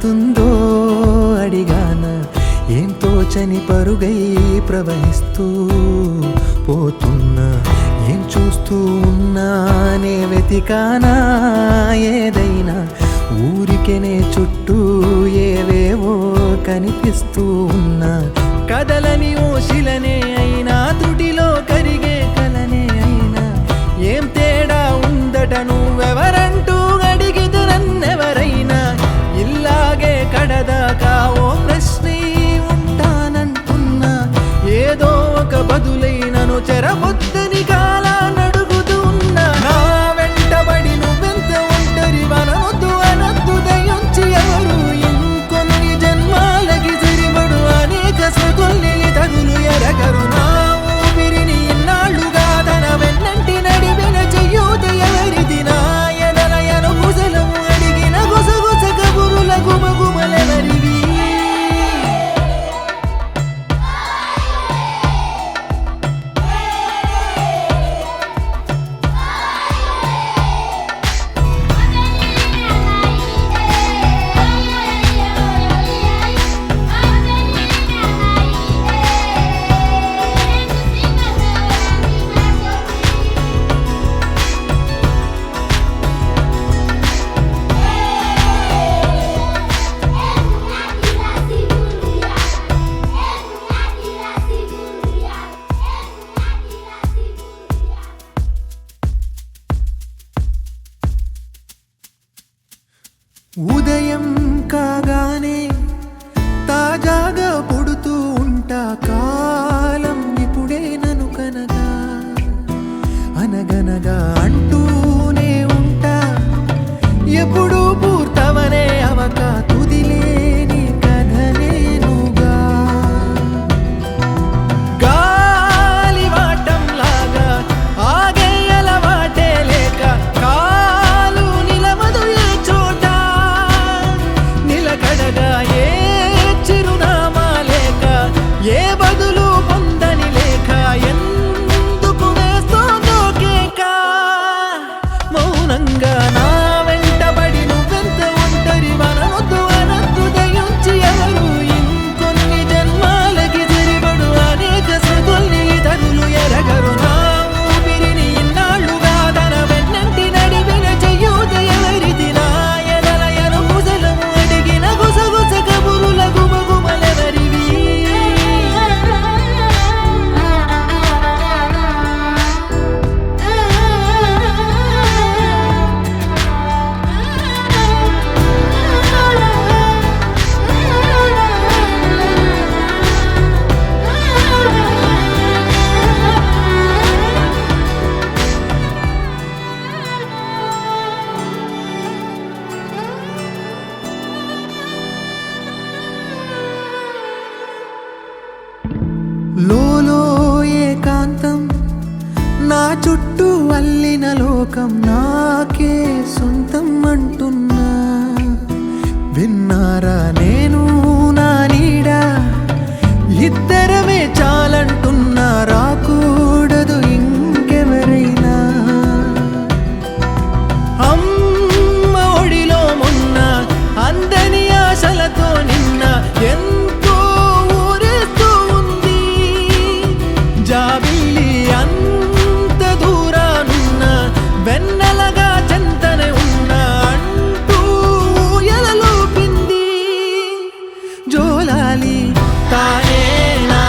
ఏమవుతుందో అడిగాన ఏం తోచని పరుగై ప్రవహిస్తూ పోతున్నా ఏం చూస్తూ ఉన్నానే వెతికానా ఏదైనా ఊరికెనే చుట్టూ ఏవేవో కనిపిస్తూ ఉన్నా కదలని ఓశిలనే అయినా తుడిలో కరిగే కలనే అయినా ఏం తేడా ఉందట నువ్వెవరంటూ అడిగిదు నన్నెవరైనా ఇల్లాగే కడదాకా ఓ ప్రశ్నే ఉంటానంటున్నా ఏదో ఒక బదులైనను చెరబొద్దని కాలానడుగుతూ ఉన్నా నా వెంటబడి నువ్వెంత ఒంటరి వనవద్దు అనద్దు దయించి ఎవరు ఇంకొన్ని జన్మాలకి సరిపడు అనేక స్మృతుల్ని తగులు ఎరగరు నా ఊపిరిని ఇన్నాళ్ళుగా తన వెన్నంటి నడిపిన చెయ్యూత ఎవరిది నా ఎదలయను గుసలము అడిగిన గుసగుస కబురుల గుమగుమలెవరివి ఉదయం కాగానే తాజాగా పుడుతూ ఉంటా కాలం ఇప్పుడే నన్ను కనగా అనగనగా అంటూనే ఉంటా ఎప్పుడూ పూర్తవనే అవక తుదిలేని కథనేనుగా గాలివాటంలాగా ఆగే అలవాటే లేక కాలు నిలవదు ఏ చోట నిలకడగా ఏ చిరునామా లేక ఏ బదులు పొందని లేక ఎందుకు వేస్తోందో కేక మౌనంగా నా వెంటబడి నువ్వెంత ఒంటరి వనవద్దు అనద్దు దయించి ఎవరు ఇంకొన్ని జన్మాలకి సరిపడు అనేక స్మృతుల్ని తగులు ఎరగరు నా ఊపిరిని ఇన్నాళ్ళుగా తన వెన్నంటి నడిపిన చెయ్యూత ఎవరిది నా ఎదలయను గుసలము అడిగిన గుసగుస కబురుల గుమగుమలెవరివి లోలో ఏకాంతం నా చుట్టూ అల్లిన లోకం నాకే సొంతం అంటున్నా విన్నారా నేను నా నీడా ఇద్దరమే చాలంటున్నా రాకూడదు ఇంకెవరైనా అమ్మ ఒడిలో మొన్న అందని ఆశలతో నిన్న ఎంతో ఊరేస్తూ ఉంది జాబిల్లి అంత దూరానున్న వెన్నెలగా చెంతనే ఉన్న అంటూ ఊయలలోపింది జోలాలి తానే నా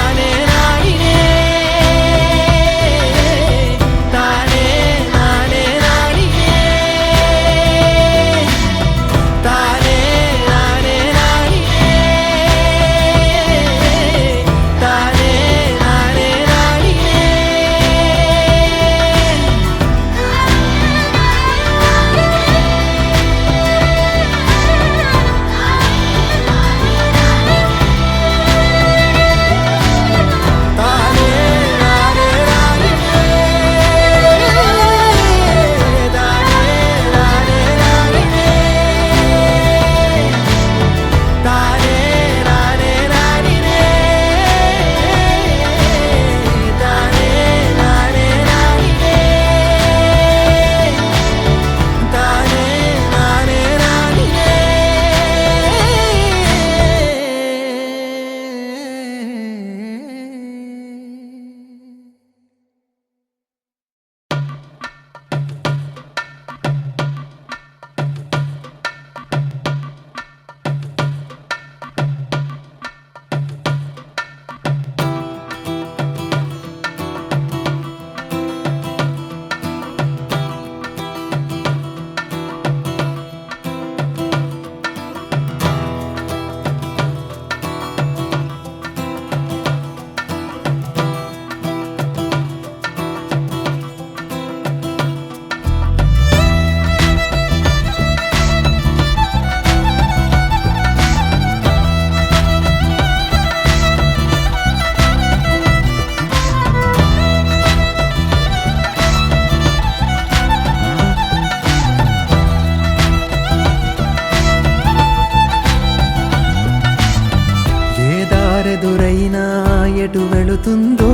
ఎటు వెళుతుందో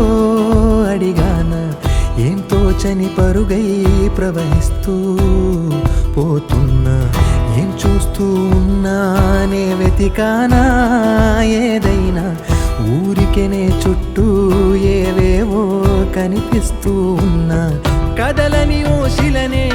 అడిగానా, ఏం తోచని పరుగై ప్రవహిస్తూ పోతున్నా, ఏం చూస్తూ ఉన్నానే వెతికానా ఏదైనా, ఊరికెనే చుట్టూ ఏవేవో కనిపిస్తూ ఉన్నా, కదలని ఓ శిలనే